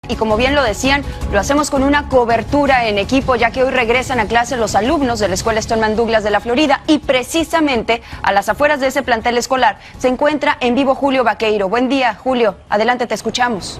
Y como bien lo decían, lo hacemos con una cobertura en equipo, ya que hoy regresan a clase los alumnos de la Escuela Stoneman Douglas de la Florida y precisamente a las afueras de ese plantel escolar se encuentra en vivo Julio Vaqueiro. Buen día, Julio. Adelante, te escuchamos.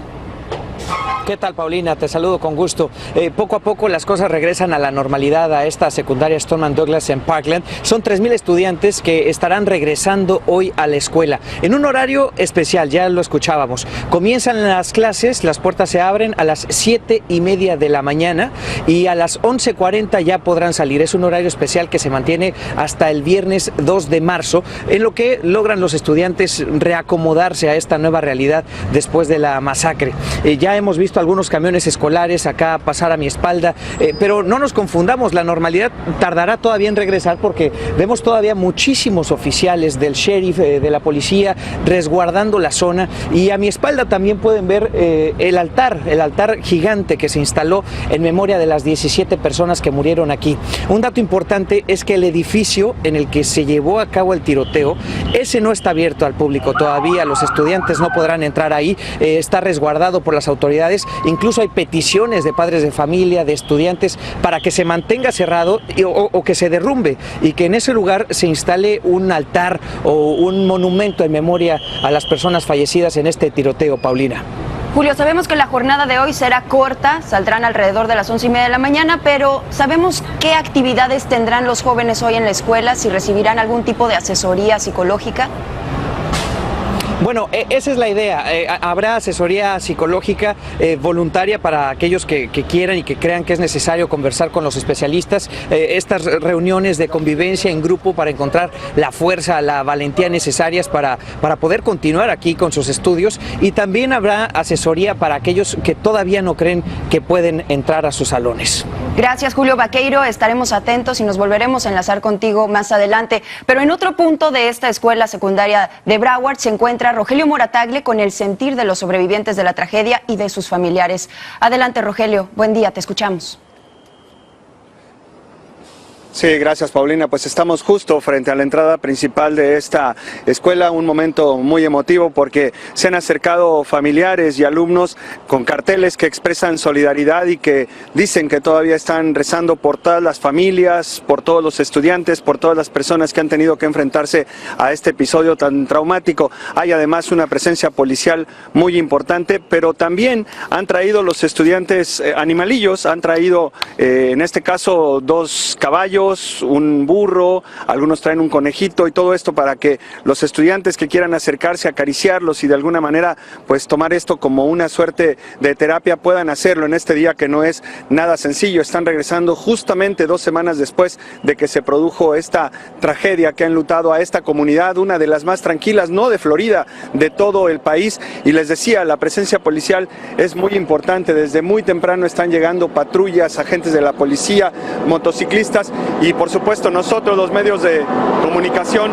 ¿Qué tal, Paulina? Te saludo con gusto. Poco a poco las cosas regresan a la normalidad a esta secundaria Stoneman Douglas en Parkland. Son 3,000 estudiantes que estarán regresando hoy a la escuela en un horario especial, ya lo escuchábamos. Comienzan las clases, las puertas se abren a las 7:30 de la mañana y a las 11:40 ya podrán salir. Es un horario especial que se mantiene hasta el viernes 2 de marzo, en lo que logran los estudiantes reacomodarse a esta nueva realidad después de la masacre. Ya hemos visto algunos camiones escolares acá pasar a mi espalda, pero no nos confundamos, la normalidad tardará todavía en regresar porque vemos todavía muchísimos oficiales del sheriff, de la policía, resguardando la zona, y a mi espalda también pueden ver el altar gigante que se instaló en memoria de las 17 personas que murieron aquí. Un dato importante es que el edificio en el que se llevó a cabo el tiroteo, ese no está abierto al público todavía, los estudiantes no podrán entrar ahí, está resguardado por las autoridades. Incluso hay peticiones de padres de familia, de estudiantes, para que se mantenga cerrado o que se derrumbe y que en ese lugar se instale un altar o un monumento en memoria a las personas fallecidas en este tiroteo, Paulina. Julio, sabemos que la jornada de hoy será corta, saldrán alrededor de las 11:30 de la mañana, pero ¿sabemos qué actividades tendrán los jóvenes hoy en la escuela? ¿Si recibirán algún tipo de asesoría psicológica? Bueno, esa es la idea. Habrá asesoría psicológica voluntaria para aquellos que quieran y que crean que es necesario conversar con los especialistas. Estas reuniones de convivencia en grupo para encontrar la fuerza, la valentía necesarias para poder continuar aquí con sus estudios. Y también habrá asesoría para aquellos que todavía no creen que pueden entrar a sus salones. Gracias, Julio Vaqueiro. Estaremos atentos y nos volveremos a enlazar contigo más adelante. Pero en otro punto de esta escuela secundaria de Broward se encuentra Rogelio Moratagle con el sentir de los sobrevivientes de la tragedia y de sus familiares. Adelante, Rogelio. Buen día, te escuchamos. Sí, gracias, Paulina. Pues estamos justo frente a la entrada principal de esta escuela, un momento muy emotivo porque se han acercado familiares y alumnos con carteles que expresan solidaridad y que dicen que todavía están rezando por todas las familias, por todos los estudiantes, por todas las personas que han tenido que enfrentarse a este episodio tan traumático. Hay además una presencia policial muy importante, pero también han traído los estudiantes animalillos, han traído en este caso 2 caballos, un burro, algunos traen un conejito y todo esto para que los estudiantes que quieran acercarse, acariciarlos y de alguna manera pues tomar esto como una suerte de terapia puedan hacerlo en este día que no es nada sencillo. Están regresando justamente 2 semanas después de que se produjo esta tragedia que ha enlutado a esta comunidad, una de las más tranquilas, no de Florida, de todo el país. Y les decía, la presencia policial es muy importante. Desde muy temprano están llegando patrullas, agentes de la policía, motociclistas. Y por supuesto nosotros, los medios de comunicación,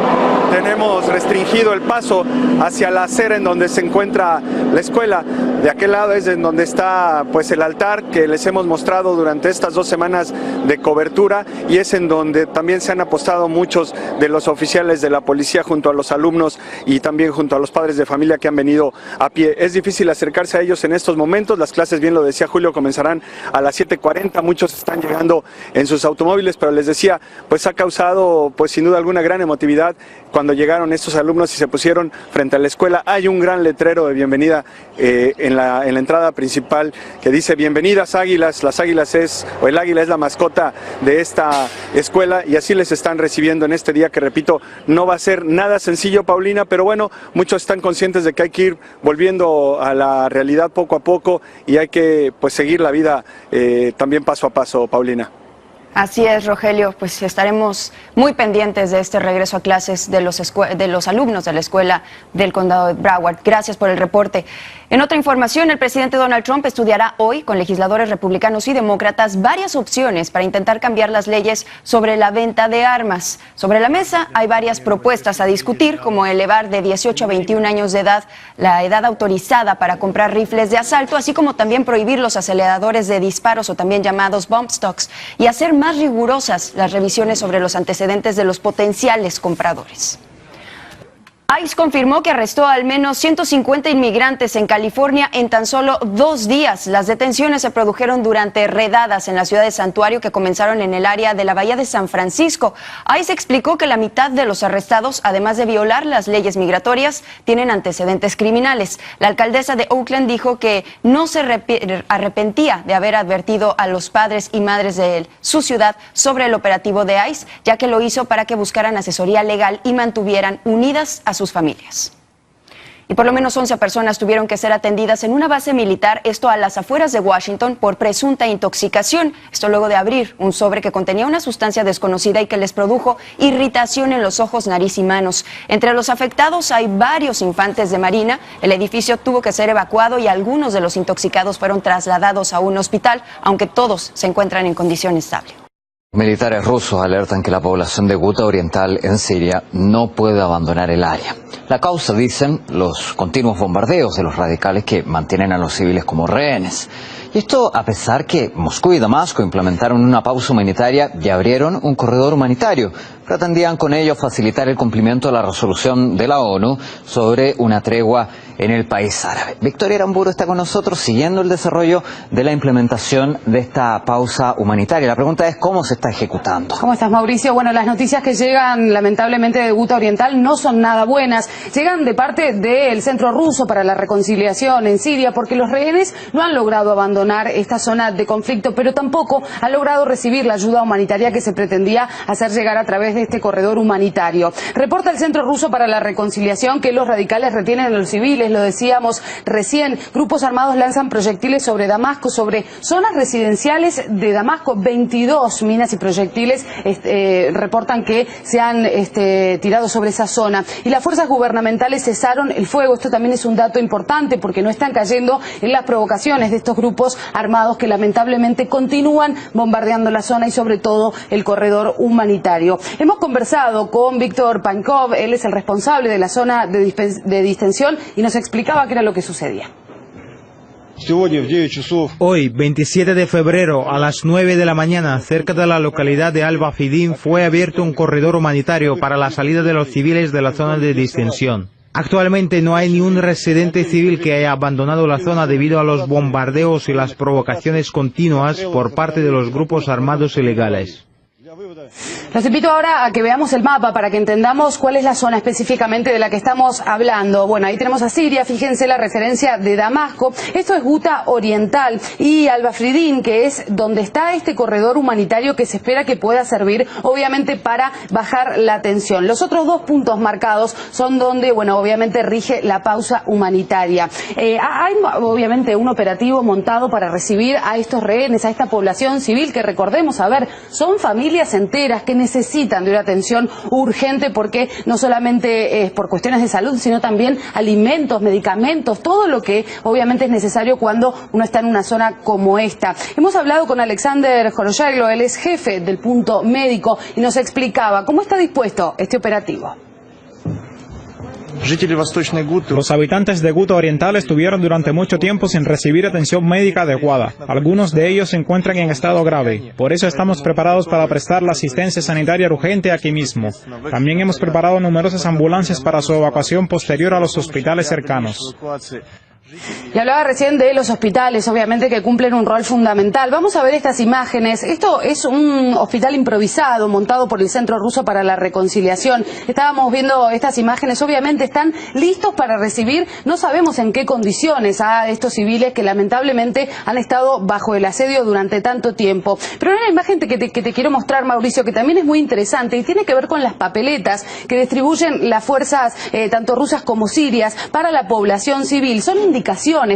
tenemos restringido el paso hacia la acera en donde se encuentra la escuela. De aquel lado es en donde está pues el altar que les hemos mostrado durante estas 2 semanas de cobertura, y es en donde también se han apostado muchos de los oficiales de la policía junto a los alumnos y también junto a los padres de familia que han venido a pie. Es difícil acercarse a ellos en estos momentos. Las clases, bien lo decía Julio, comenzarán a las 7:40. Muchos están llegando en sus automóviles, pero les decía, pues ha causado pues sin duda alguna gran emotividad cuando llegaron estos alumnos y se pusieron frente a la escuela. Hay un gran letrero de bienvenida en la entrada principal que dice bienvenidas águilas. Las águilas el águila es la mascota de esta escuela, y así les están recibiendo en este día que, repito, no va a ser nada sencillo, Paulina, pero bueno, muchos están conscientes de que hay que ir volviendo a la realidad poco a poco y hay que pues seguir la vida también paso a paso, Paulina. Así es, Rogelio, pues estaremos muy pendientes de este regreso a clases de los alumnos de la escuela del condado de Broward. Gracias por el reporte. En otra información, el presidente Donald Trump estudiará hoy con legisladores republicanos y demócratas varias opciones para intentar cambiar las leyes sobre la venta de armas. Sobre la mesa hay varias propuestas a discutir, como elevar de 18 a 21 años de edad la edad autorizada para comprar rifles de asalto, así como también prohibir los aceleradores de disparos o también llamados bump stocks, y hacer más rigurosas las revisiones sobre los antecedentes de los potenciales compradores. ICE confirmó que arrestó al menos 150 inmigrantes en California en tan solo 2 días. Las detenciones se produjeron durante redadas en la ciudad de Santuario que comenzaron en el área de la Bahía de San Francisco. ICE explicó que la mitad de los arrestados, además de violar las leyes migratorias, tienen antecedentes criminales. La alcaldesa de Oakland dijo que no se arrepentía de haber advertido a los padres y madres de su ciudad sobre el operativo de ICE, ya que lo hizo para que buscaran asesoría legal y mantuvieran unidas a sus familias. Y por lo menos 11 personas tuvieron que ser atendidas en una base militar, esto a las afueras de Washington, por presunta intoxicación. Esto luego de abrir un sobre que contenía una sustancia desconocida y que les produjo irritación en los ojos, nariz y manos. Entre los afectados hay varios infantes de Marina. El edificio tuvo que ser evacuado y algunos de los intoxicados fueron trasladados a un hospital, aunque todos se encuentran en condición estable. Militares rusos alertan que la población de Guta Oriental en Siria no puede abandonar el área. La causa, dicen, los continuos bombardeos de los radicales que mantienen a los civiles como rehenes. Y esto a pesar que Moscú y Damasco implementaron una pausa humanitaria y abrieron un corredor humanitario. Pretendían con ello facilitar el cumplimiento de la resolución de la ONU sobre una tregua en el país árabe. Victoria Aramburu está con nosotros siguiendo el desarrollo de la implementación de esta pausa humanitaria. La pregunta es cómo se está ejecutando. ¿Cómo estás, Mauricio? Bueno, las noticias que llegan lamentablemente de Guta Oriental no son nada buenas. Llegan de parte del Centro Ruso para la Reconciliación en Siria porque los rehenes no han logrado abandonar esta zona de conflicto, pero tampoco han logrado recibir la ayuda humanitaria que se pretendía hacer llegar a través de este corredor humanitario. Reporta el Centro Ruso para la Reconciliación que los radicales retienen a los civiles, lo decíamos recién. Grupos armados lanzan proyectiles sobre Damasco, sobre zonas residenciales de Damasco. 22 minas y proyectiles reportan que se han tirado sobre esa zona. Y las fuerzas gubernamentales cesaron el fuego. Esto también es un dato importante porque no están cayendo en las provocaciones de estos grupos armados que lamentablemente continúan bombardeando la zona y sobre todo el corredor humanitario. Hemos conversado con Víctor Pankov, él es el responsable de la zona de distensión y nos explicaba qué era lo que sucedía. Hoy, 27 de febrero, a las 9 de la mañana, cerca de la localidad de Al-Bafidin, fue abierto un corredor humanitario para la salida de los civiles de la zona de distensión. Actualmente no hay ni un residente civil que haya abandonado la zona debido a los bombardeos y las provocaciones continuas por parte de los grupos armados ilegales. Los invito ahora a que veamos el mapa para que entendamos cuál es la zona específicamente de la que estamos hablando. Bueno, ahí tenemos a Siria, fíjense la referencia de Damasco. Esto es Guta Oriental y Al-Bafidin, que es donde está este corredor humanitario que se espera que pueda servir, obviamente, para bajar la tensión. Los otros dos puntos marcados son donde, bueno, obviamente rige la pausa humanitaria. Hay, obviamente, un operativo montado para recibir a estos rehenes, a esta población civil que, recordemos, a ver, son familias enteras que necesitan de una atención urgente porque no solamente es por cuestiones de salud, sino también alimentos, medicamentos, todo lo que obviamente es necesario cuando uno está en una zona como esta. Hemos hablado con Alexander Horoshaylo, él es jefe del punto médico y nos explicaba cómo está dispuesto este operativo. Los habitantes de Guta Oriental estuvieron durante mucho tiempo sin recibir atención médica adecuada. Algunos de ellos se encuentran en estado grave. Por eso estamos preparados para prestar la asistencia sanitaria urgente aquí mismo. También hemos preparado numerosas ambulancias para su evacuación posterior a los hospitales cercanos. Y hablaba recién de los hospitales, obviamente, que cumplen un rol fundamental. Vamos a ver estas imágenes. Esto es un hospital improvisado montado por el Centro Ruso para la Reconciliación. Estábamos viendo estas imágenes, obviamente están listos para recibir, no sabemos en qué condiciones, a estos civiles que lamentablemente han estado bajo el asedio durante tanto tiempo. Pero hay una imagen que te quiero mostrar, Mauricio, que también es muy interesante y tiene que ver con las papeletas que distribuyen las fuerzas, tanto rusas como sirias, para la población civil. Son indicaciones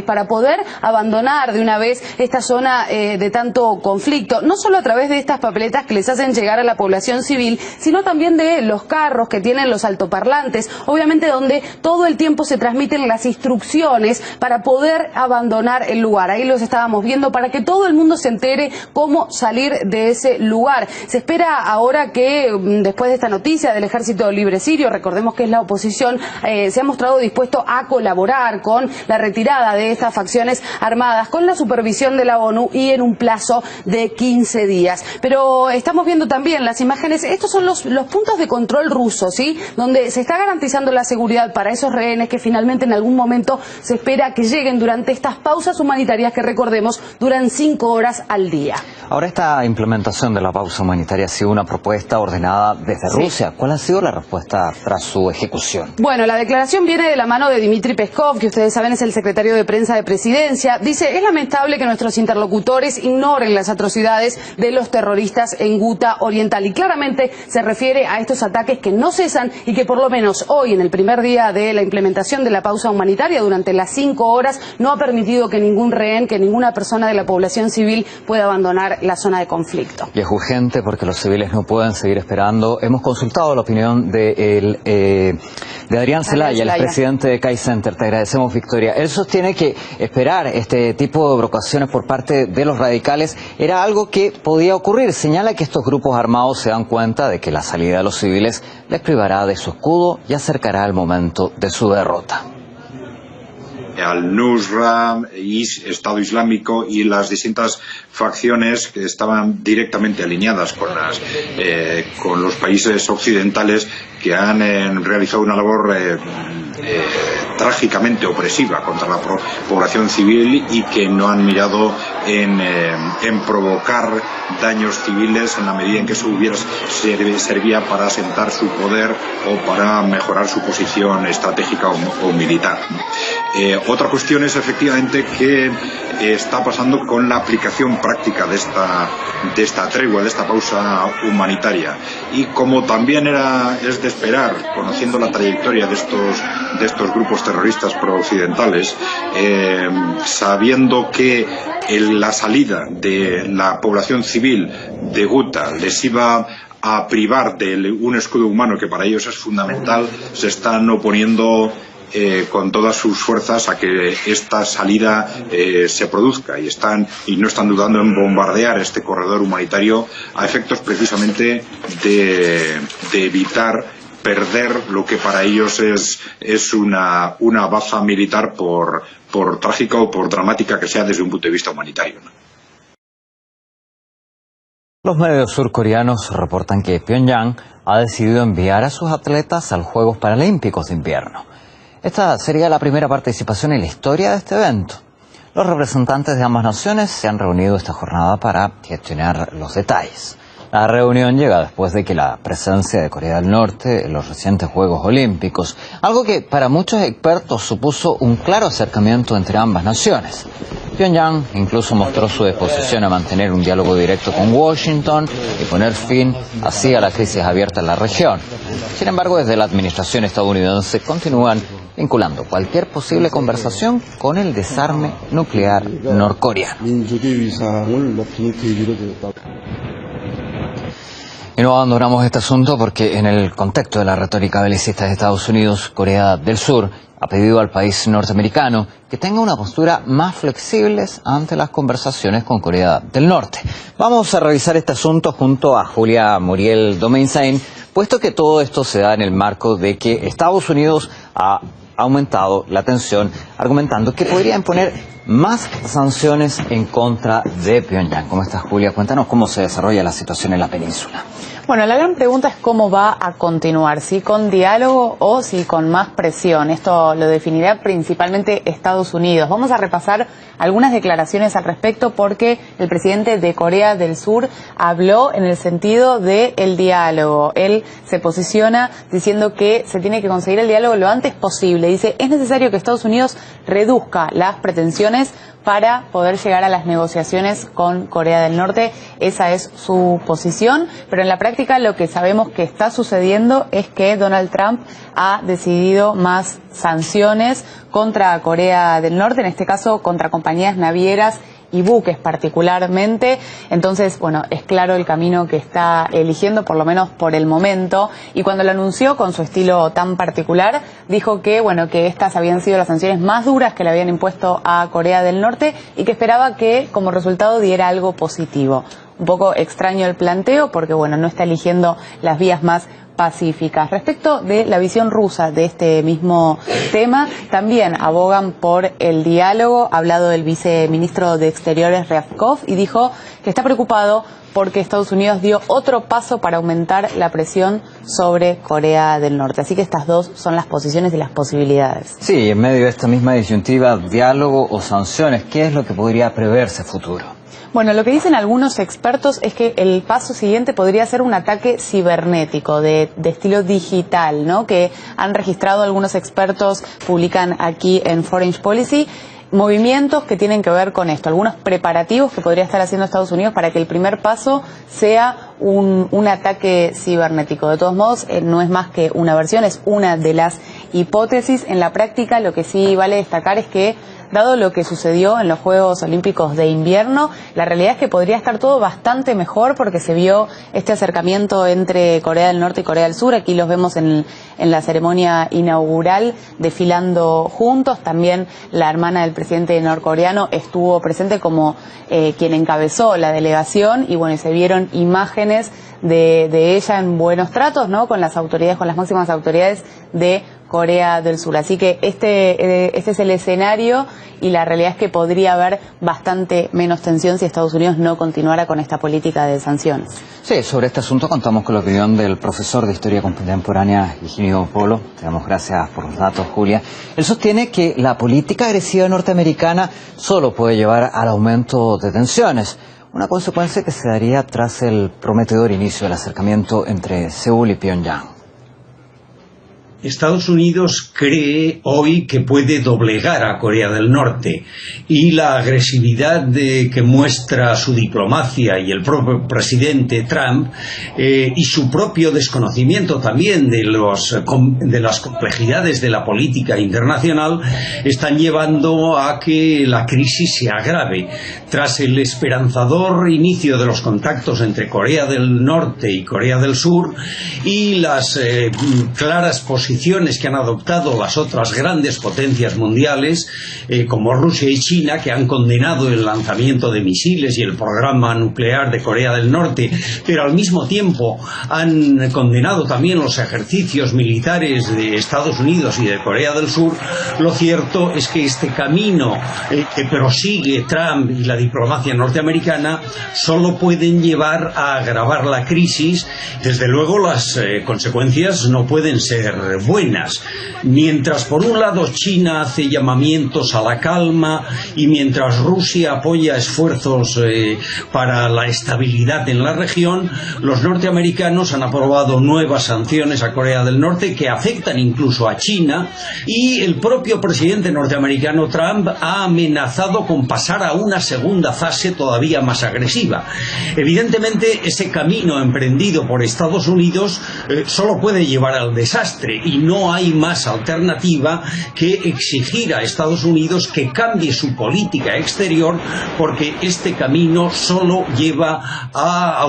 para poder abandonar de una vez esta zona de tanto conflicto, no solo a través de estas papeletas que les hacen llegar a la población civil, sino también de los carros que tienen los altoparlantes, obviamente donde todo el tiempo se transmiten las instrucciones para poder abandonar el lugar. Ahí los estábamos viendo para que todo el mundo se entere cómo salir de ese lugar. Se espera ahora que después de esta noticia del Ejército Libre Sirio, recordemos que es la oposición, se ha mostrado dispuesto a colaborar con la retirada retirada de estas facciones armadas con la supervisión de la ONU y en un plazo de 15 días. Pero estamos viendo también las imágenes, estos son los puntos de control rusos, ¿sí? Donde se está garantizando la seguridad para esos rehenes que finalmente en algún momento se espera que lleguen durante estas pausas humanitarias que, recordemos, duran 5 horas al día. Ahora, esta implementación de la pausa humanitaria ha sido una propuesta ordenada desde Rusia. ¿Cuál ha sido la respuesta tras su ejecución? Bueno, la declaración viene de la mano de Dmitry Peskov, que ustedes saben es el secretario de prensa de Presidencia. Dice, es lamentable que nuestros interlocutores ignoren las atrocidades de los terroristas en Guta Oriental. Y claramente se refiere a estos ataques que no cesan y que por lo menos hoy, en el primer día de la implementación de la pausa humanitaria, durante las 5 horas, no ha permitido que ningún rehén, que ninguna persona de la población civil pueda abandonar la zona de conflicto. Y es urgente porque los civiles no pueden seguir esperando. Hemos consultado la opinión de Adrián Zelaya, el presidente de CAI Center. Te agradecemos, Victoria. Él sostiene que esperar este tipo de provocaciones por parte de los radicales era algo que podía ocurrir. Señala que estos grupos armados se dan cuenta de que la salida de los civiles les privará de su escudo y acercará el momento de su derrota. Al-Nusra y Estado Islámico y las distintas facciones que estaban directamente alineadas con los países occidentales que han realizado una labor trágicamente opresiva contra la población civil y que no han mirado en provocar daños civiles en la medida en que eso servía para asentar su poder o para mejorar su posición estratégica o militar. Otra cuestión es efectivamente qué está pasando con la aplicación práctica de esta tregua, de esta pausa humanitaria. Y como también es de esperar, conociendo la trayectoria de estos grupos terroristas prooccidentales, sabiendo que la salida de la población civil de Guta les iba a privar de un escudo humano que para ellos es fundamental, se están oponiendo con todas sus fuerzas a que esta salida se produzca y no están dudando en bombardear este corredor humanitario a efectos precisamente de evitar perder lo que para ellos es una baja militar por trágica o por dramática que sea desde un punto de vista humanitario, ¿no? Los medios surcoreanos reportan que Pyongyang ha decidido enviar a sus atletas a los Juegos Paralímpicos de Invierno. Esta sería la primera participación en la historia de este evento. Los representantes de ambas naciones se han reunido esta jornada para gestionar los detalles. La reunión llega después de que la presencia de Corea del Norte en los recientes Juegos Olímpicos, algo que para muchos expertos supuso un claro acercamiento entre ambas naciones. Pyongyang incluso mostró su disposición a mantener un diálogo directo con Washington y poner fin así a la crisis abierta en la región. Sin embargo, desde la administración estadounidense continúan vinculando cualquier posible conversación con el desarme nuclear norcoreano. Y no abandonamos este asunto porque en el contexto de la retórica belicista de Estados Unidos, Corea del Sur ha pedido al país norteamericano que tenga una postura más flexible ante las conversaciones con Corea del Norte. Vamos a revisar este asunto junto a Julia Muriel Domenzain, puesto que todo esto se da en el marco de que Estados Unidos ha aumentado la tensión, argumentando que podría imponer más sanciones en contra de Pyongyang. ¿Cómo estás, Julia? Cuéntanos cómo se desarrolla la situación en la península. Bueno, la gran pregunta es cómo va a continuar, si con diálogo o si con más presión. Esto lo definirá principalmente Estados Unidos. Vamos a repasar algunas declaraciones al respecto porque el presidente de Corea del Sur habló en el sentido del diálogo. Él se posiciona diciendo que se tiene que conseguir el diálogo lo antes posible. Dice, es necesario que Estados Unidos reduzca las pretensiones para poder llegar a las negociaciones con Corea del Norte. Esa es su posición, pero en la práctica lo que sabemos que está sucediendo es que Donald Trump ha decidido más sanciones contra Corea del Norte, en este caso contra compañías navieras y buques particularmente. Entonces, bueno, es claro el camino que está eligiendo, por lo menos por el momento, y cuando lo anunció con su estilo tan particular, dijo que, bueno, que estas habían sido las sanciones más duras que le habían impuesto a Corea del Norte y que esperaba que como resultado diera algo positivo. Un poco extraño el planteo porque, bueno, no está eligiendo las vías más pacíficas. Respecto de la visión rusa de este mismo tema, también abogan por el diálogo. Ha hablado el viceministro de Exteriores Ryabkov y dijo que está preocupado porque Estados Unidos dio otro paso para aumentar la presión sobre Corea del Norte. Así que estas dos son las posiciones y las posibilidades. Sí, en medio de esta misma disyuntiva, diálogo o sanciones, ¿qué es lo que podría preverse a futuro? Bueno, lo que dicen algunos expertos es que el paso siguiente podría ser un ataque cibernético de estilo digital, ¿no? Que han registrado algunos expertos, publican aquí en Foreign Policy, movimientos que tienen que ver con esto, algunos preparativos que podría estar haciendo Estados Unidos para que el primer paso sea un ataque cibernético. De todos modos, no es más que una versión, es una de las hipótesis. En la práctica, lo que sí vale destacar es que, dado lo que sucedió en los Juegos Olímpicos de invierno, la realidad es que podría estar todo bastante mejor porque se vio este acercamiento entre Corea del Norte y Corea del Sur. Aquí los vemos en la ceremonia inaugural desfilando juntos. También la hermana del presidente norcoreano estuvo presente como quien encabezó la delegación y bueno, se vieron imágenes de ella en buenos tratos, ¿no? Con las autoridades, con las máximas autoridades de Corea del Sur. Así que este es el escenario y la realidad es que podría haber bastante menos tensión si Estados Unidos no continuara con esta política de sanciones. Sí, sobre este asunto contamos con la opinión del profesor de Historia Contemporánea Higinio Polo. Te damos gracias por los datos, Julia. Él sostiene que la política agresiva norteamericana solo puede llevar al aumento de tensiones, una consecuencia que se daría tras el prometedor inicio del acercamiento entre Seúl y Pyongyang. Estados Unidos cree hoy que puede doblegar a Corea del Norte y la agresividad que muestra su diplomacia y el propio presidente Trump y su propio desconocimiento también de las complejidades de la política internacional están llevando a que la crisis se agrave. Tras el esperanzador inicio de los contactos entre Corea del Norte y Corea del Sur y las claras posiciones que han adoptado las otras grandes potencias mundiales como Rusia y China, que han condenado el lanzamiento de misiles y el programa nuclear de Corea del Norte, pero al mismo tiempo han condenado también los ejercicios militares de Estados Unidos y de Corea del Sur. Lo cierto es que este camino que prosigue Trump y la diplomacia norteamericana solo pueden llevar a agravar la crisis. Desde luego las consecuencias no pueden ser buenas. Mientras por un lado China hace llamamientos a la calma y mientras Rusia apoya esfuerzos para la estabilidad en la región, los norteamericanos han aprobado nuevas sanciones a Corea del Norte que afectan incluso a China, y el propio presidente norteamericano Trump ha amenazado con pasar a una segunda fase todavía más agresiva. Evidentemente ese camino emprendido por Estados Unidos solo puede llevar al desastre y no hay más alternativa que exigir a Estados Unidos que cambie su política exterior, porque este camino solo lleva a